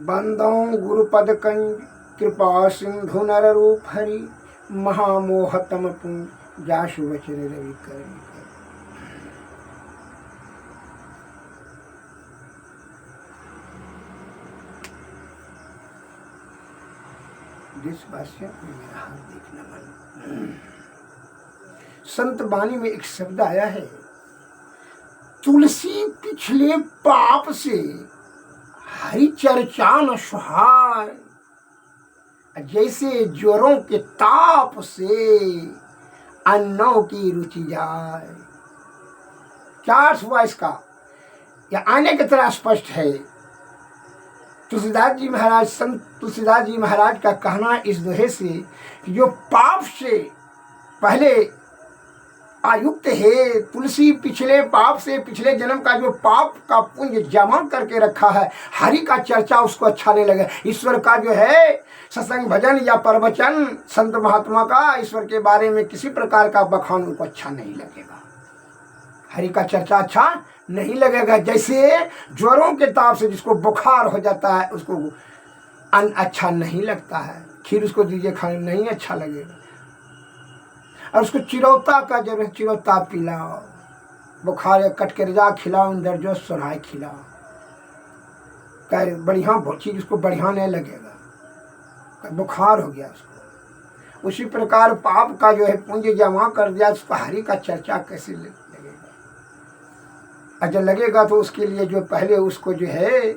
बंदों गुरुपद कंज कृपा सिंधु नर रूप हरि महामोहतम पुंज जाशु वचन रवि कर। देशवासियों को मेरा हार्दिक नमन। संत वाणी में एक शब्द आया है, तुलसी पिछले पाप से हरि चर्चा न सुहाय, जैसे ज्वरों के ताप से अन्नों की रुचि जाए। क्या अर्थ हुआ इसका? यह आने की तरह स्पष्ट है। तुलसीदास जी महाराज, संत तुलसीदास जी महाराज का कहना इस दोहे से कि जो पाप से पहले आयुक्त है, तुलसी पिछले पाप से, पिछले जन्म का जो पाप का पुण्य जमा करके रखा है, हरि का चर्चा उसको अच्छा नहीं लगे। ईश्वर का जो है सत्संग भजन या प्रवचन संत महात्मा का ईश्वर के बारे में किसी प्रकार का बखान उनको अच्छा नहीं लगेगा, हरि का चर्चा अच्छा नहीं लगेगा। जैसे ज्वरों के ताप से जिसको बुखार हो जाता है उसको अन्न अच्छा नहीं लगता है, खीर उसको दीजिए खाने नहीं अच्छा लगेगा, और उसको चिरौता का जरूर चिरौता पिलाओ, बुखार कटकरेजा खिलाओ, दर्जो सुनाए खिलाओ, कह बढ़िया चीज उसको बढ़िया नहीं लगेगा, बुखार हो गया उसको। उसी प्रकार पाप का जो है पुंज जमा कर दिया, उसको हरि का चर्चा कैसे लगेगा? और जब लगेगा तो उसके लिए जो पहले उसको जो है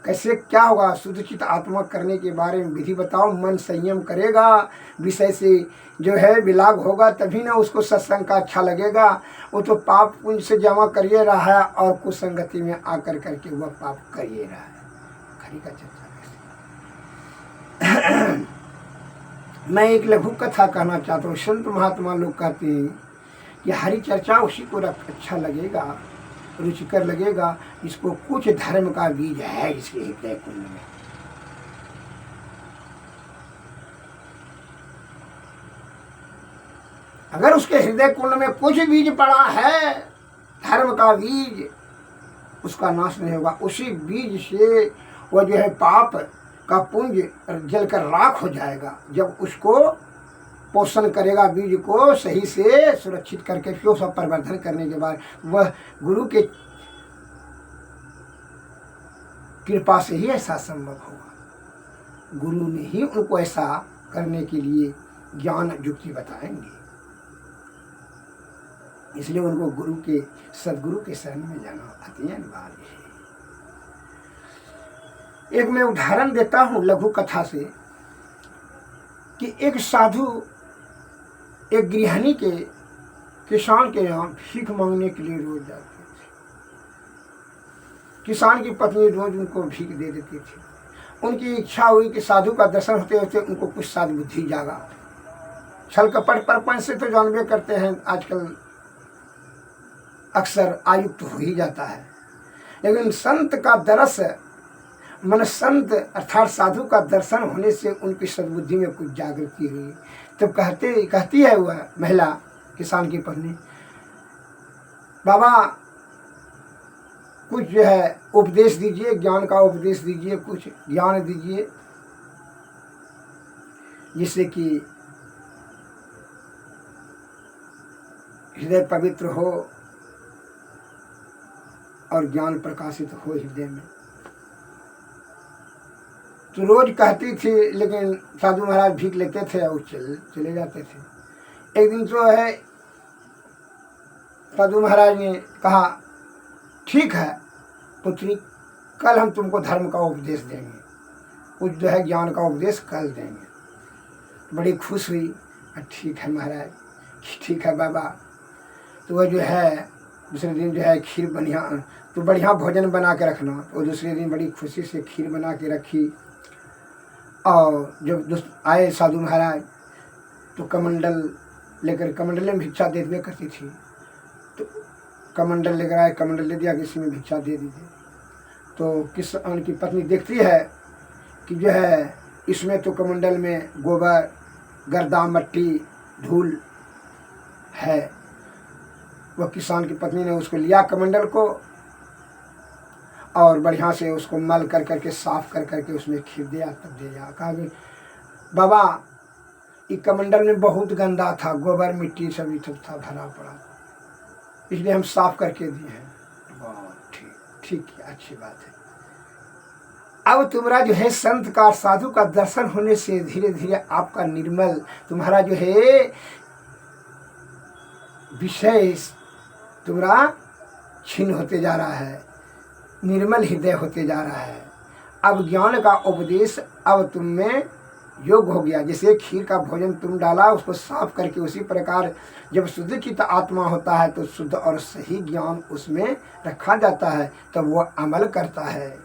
कैसे क्या होगा, शुद्धचित आत्मा करने के बारे में विधि बताओ। मन संयम करेगा, विषय से जो है विलाग होगा, तभी ना उसको सत्संग का अच्छा लगेगा। वो तो पाप पुण्य से जमा करिए रहा है और कुसंगति में आकर करके वह पाप करिए रहा है। हरि का चर्चा कैसे? मैं एक लघु कथा कहना चाहता हूँ। संत महात्मा लोग कहते हैं कि हरि चर्चा उसी को अच्छा लगेगा, रुचिकर लगेगा, इसको कुछ धर्म का बीज है इसके हृदय कुंड में। अगर उसके हृदय कुंड में कुछ बीज पड़ा है धर्म का बीज, उसका नाश नहीं होगा। उसी बीज से वह जो है पाप का पुंज जलकर राख हो जाएगा। जब उसको पोषण करेगा, बीज को सही से सुरक्षित करके फिर उसका प्रवर्धन करने के बाद वह गुरु के कृपा से ही ऐसा संभव होगा। गुरु ने ही उनको ऐसा करने के लिए ज्ञान युक्ति बताएंगे, इसलिए उनको गुरु के सदगुरु के शरण में जाना अति अनिवार्य है। एक मैं उदाहरण देता हूँ लघु कथा से कि एक साधु एक गृहिणी के किसान के यहाँ भीख मांगने के लिए रोज जाते थे। किसान की पत्नी रोज उनको भीख दे देती थी। उनकी इच्छा हुई कि साधु का दर्शन होते होते उनको कुछ साध बुद्धि जागा। छल कपट परपंच से तो जानबे करते हैं आजकल अक्सर आयुक्त हो ही जाता है, लेकिन संत का दरस मन संत अर्थात साधु का दर्शन होने से उनकी सद्बुद्धि में कुछ जागृति हुई। तो कहती है वह महिला किसान की पत्नी, बाबा कुछ जो है उपदेश दीजिए, ज्ञान का उपदेश दीजिए, कुछ ज्ञान दीजिए जिससे कि हृदय पवित्र हो और ज्ञान प्रकाशित हो हृदय में। तो रोज कहती थी, लेकिन साधु महाराज भीख लेते थे और चले जाते थे। एक दिन तो है साधु महाराज ने कहा, ठीक है पुत्री, कल हम तुमको धर्म का उपदेश देंगे, कुछ जो है ज्ञान का उपदेश कल देंगे। बड़ी खुश हुई, ठीक है महाराज, ठीक है बाबा। तो वह जो है दूसरे दिन जो है खीर बढ़िया भोजन बना के रखना। तो दूसरे दिन बड़ी खुशी से खीर बना के रखी, और जब आए साधु महाराज तो कमंडल लेकर, कमंडल में भिक्षा दे दिया करती थी, तो कमंडल लेकर आए, कमंडल दे दिया कि इसी में भिक्षा दे दीजिए। तो किसान की पत्नी देखती है कि जो है इसमें तो कमंडल में गोबर, गर्दा, मट्टी, धूल है। वह किसान की पत्नी ने उसको लिया कमंडल को, और बढ़िया से उसको मल कर करके साफ कर करके उसमें खीर दिया, तब दे जा। कहा कि बाबा ये कमंडल में बहुत गंदा था, गोबर मिट्टी सभी सब था भरा पड़ा, इसलिए हम साफ करके दिए हैं। बहुत ठीक, ठीक है, अच्छी बात है। अब तुम्हारा जो है संत का साधु का दर्शन होने से धीरे धीरे आपका निर्मल तुम्हारा जो है विषय तुम्हारा क्षीण होते जा रहा है, निर्मल हृदय होते जा रहा है। अब ज्ञान का उपदेश अब तुम में योग हो गया। जैसे खीर का भोजन तुम डाला, उसको साफ करके, उसी प्रकार जब शुद्ध चित्त आत्मा होता है तो शुद्ध और सही ज्ञान उसमें रखा जाता है, तब वो अमल करता है।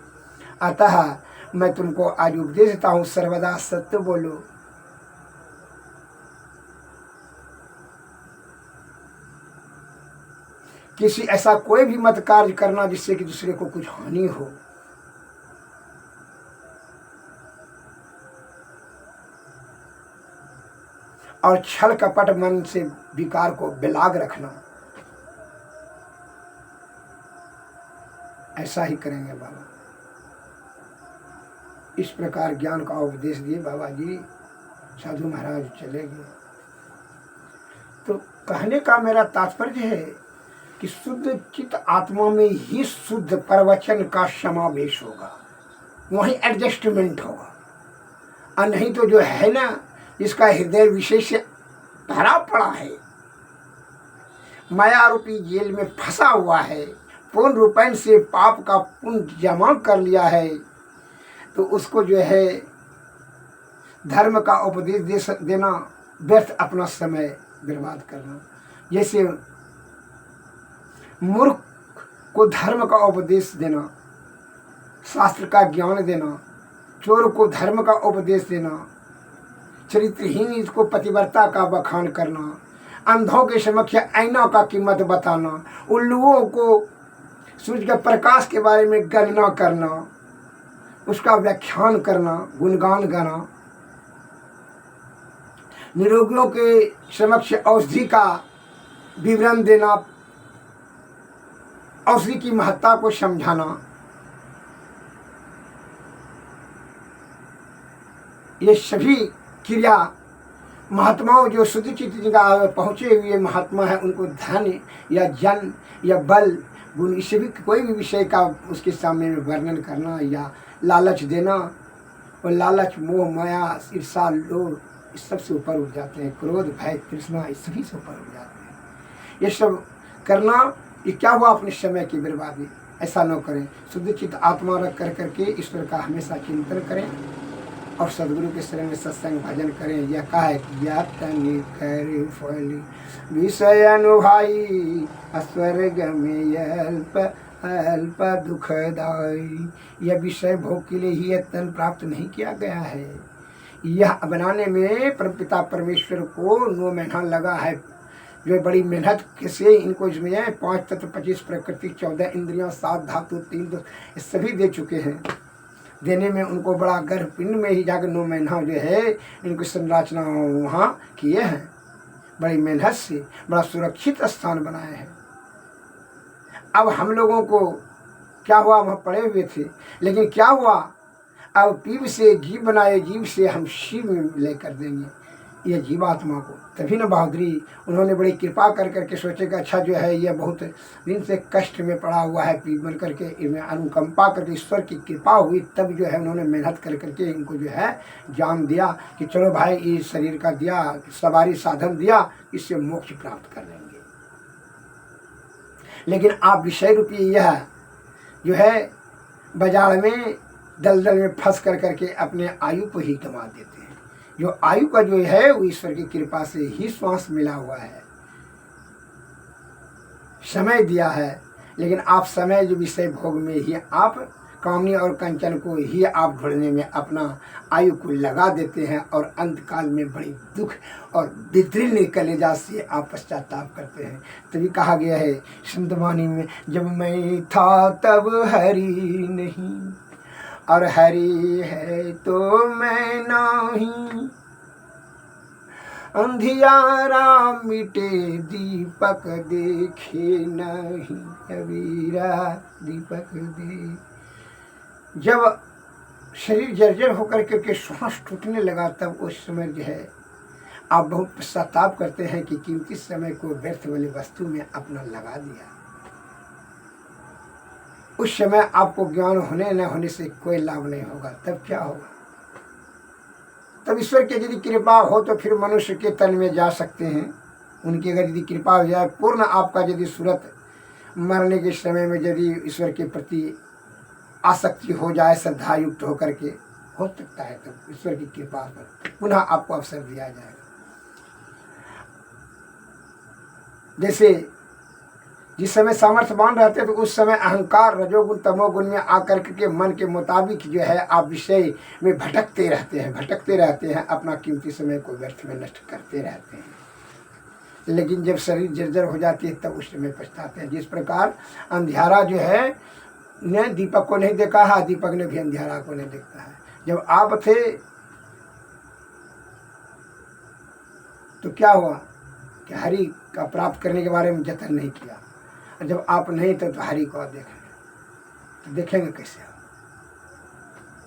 अतः मैं तुमको आज उपदेश देता हूँ, सर्वदा सत्य बोलो। किसी ऐसा कोई भी मत कार्य करना जिससे कि दूसरे को कुछ हानि हो। और छल कपट मन से विकार को बिलाग रखना, ऐसा ही करेंगे बाबा। इस प्रकार ज्ञान का उपदेश दिए बाबा जी। साधु महाराज चले गए। तो कहने का मेरा तात्पर्य है कि शुद्ध चित्त आत्मा में ही शुद्ध प्रवचन का समावेश होगा, वहीं एडजस्टमेंट होगा। और नहीं तो जो है ना, इसका हृदय विशेष से भरा पड़ा है, माया रूपी जेल में फंसा हुआ है, पूर्ण रूपेण से पाप का पुण्य जमा कर लिया है, तो उसको जो है धर्म का उपदेश देना व्यर्थ, अपना समय बर्बाद करना। जैसे मूर्ख को धर्म का उपदेश देना, शास्त्र का ज्ञान देना, चोर को धर्म का उपदेश देना, चरित्रहीन इसको पतिव्रता का बखान करना, अंधों के समक्ष आईना का कीमत बताना, उल्लुओं को सूर्य के प्रकाश के बारे में गणना करना, उसका व्याख्यान करना, गुणगान गाना, निरोगियों के समक्ष औषधि का विवरण देना, औषधि की महत्ता को समझाना, ये सभी क्रिया महात्माओं जो शुद्ध चित्त जगह पहुँचे हुए महात्मा है, उनको धन या जन या बल गुण, इससे भी कोई भी विषय का उसके सामने में वर्णन करना या लालच देना, और लालच मोह माया ईर्षा लोभ इस सब से ऊपर उठ जाते हैं, क्रोध भय तृष्णा इस सभी से ऊपर उठ जाते हैं। ये सब करना, ये क्या हुआ? अपने समय की बर्बादी। ऐसा न करें, शुद्ध चित्त आत्मा रख कर करके ईश्वर का हमेशा चिंतन करें और सदगुरु के शरण में सत्संग भजन करें। यह कहा है कि या तनि कर फली विषय अनुभाई, स्वर्ग में अल्प अल्प दुखदाई। यह विषय भोग के लिए ही तन प्राप्त नहीं किया गया है, यह बनाने में परमपिता परमेश्वर को 9 महीना लगा है। जो बड़ी मेहनत से इनको इसमें 5 तत्व 25 प्रकृति 14 इंद्रियां 7 धातु 3 ये सभी दे चुके हैं। देने में उनको बड़ा गर्भपिंड में ही जाकर 9 महीना जो है इनकी संरचना वहाँ किए हैं, बड़ी मेहनत से बड़ा सुरक्षित स्थान बनाए हैं। अब हम लोगों को क्या हुआ? वहाँ पड़े हुए थे, लेकिन क्या हुआ? अब पीव से जीव बनाए, जीव से हम शिव में लेकर देंगे यह जीवात्मा को। तभी न बहादुरी उन्होंने बड़ी कृपा कर करके सोचे कि अच्छा जो है यह बहुत दिन से कष्ट में पड़ा हुआ है, पीव बन करके इनमें अनुकंपा करके ईश्वर की कृपा हुई, तब जो है उन्होंने मेहनत कर करके इनको जो है जान दिया कि चलो भाई इस शरीर का दिया, सवारी साधन दिया, इससे मोक्ष प्राप्त कर लेंगे। लेकिन आप विषय रूपी यह जो है बाजार में दलदल में फंस कर करके अपने आयु को ही गंवा देते हैं। जो आयु का जो है वो ईश्वर की कृपा से ही श्वास मिला हुआ है, समय दिया है, लेकिन आप समय जो विषय भोग में ही आप कामनी और कंचन को ही आप ढूंढने में अपना आयु को लगा देते हैं और अंत काल में बड़ी दुख और विदृढ़ कलेजा से आप पश्चाताप करते हैं। तभी कहा गया है संतवाणी में, जब मैं था तब हरि नहीं और हरि है तो मैं नहीं, अंधियारा मिटे दीपक देखे नहीं, कबीरा दीपक दे जब शरीर जर्जर होकर के श्वास टूटने लगा, तब उस समय जो है आप बहुत पश्चाताप करते हैं कि कीमती समय को व्यर्थ वाली वस्तु में अपना लगा दिया। उस समय आपको ज्ञान होने न होने से कोई लाभ नहीं होगा। तब क्या होगा? तब ईश्वर की यदि कृपा हो तो फिर मनुष्य के तन में जा सकते हैं। उनकी अगर यदि कृपा हो जाए, पूर्ण आपका यदि सूरत मरने के समय में यदि ईश्वर के प्रति आसक्ति हो जाए, श्रद्धा युक्त होकर के, हो सकता है तब ईश्वर की कृपा पर पुनः आपको अवसर दिया जाएगा। जैसे जिस समय सामर्थ्यवान रहते हैं तो उस समय अहंकार रजोगुण तमोगुण में आकर के मन के मुताबिक जो है आप विषय में भटकते रहते हैं, अपना कीमती समय को व्यर्थ में नष्ट करते रहते हैं। लेकिन जब शरीर जर्जर हो जाती है तब उस समय पछताते हैं। जिस प्रकार अंधियारा जो है ने दीपक को नहीं देखा है, दीपक ने भी अंधियारा को नहीं देखा है। जब आप थे तो क्या हुआ कि हरि का प्राप्त करने के बारे में जतन नहीं किया, और जब आप नहीं तो हरि को देखेंगे तो देखेंगे कैसे आप?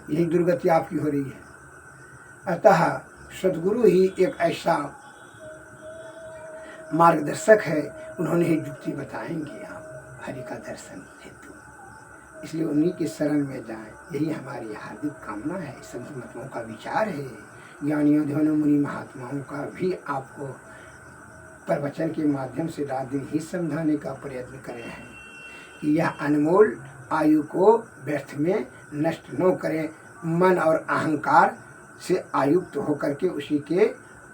यही दुर्गति आपकी हो रही है। अतः सद्गुरु ही एक ऐसा मार्गदर्शक है, उन्होंने ही युक्ति बताएंगे आप हरि का दर्शन हेतु। इसलिए उन्हीं के शरण में जाएं, यही हमारी हार्दिक कामना है। संत महात्माओं का विचार है, ज्ञानियों ध्यानों मुनि महात्माओं का भी आपको प्रवचन के माध्यम से रात दिन ही समझाने का प्रयत्न करे हैं कि यह अनमोल आयु को व्यर्थ में नष्ट न करें, मन और अहंकार से आयुक्त होकर के उसी के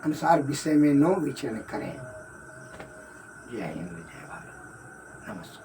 अनुसार विषय में न विचरण करें। जय हिंद, जय भारत, नमस्कार।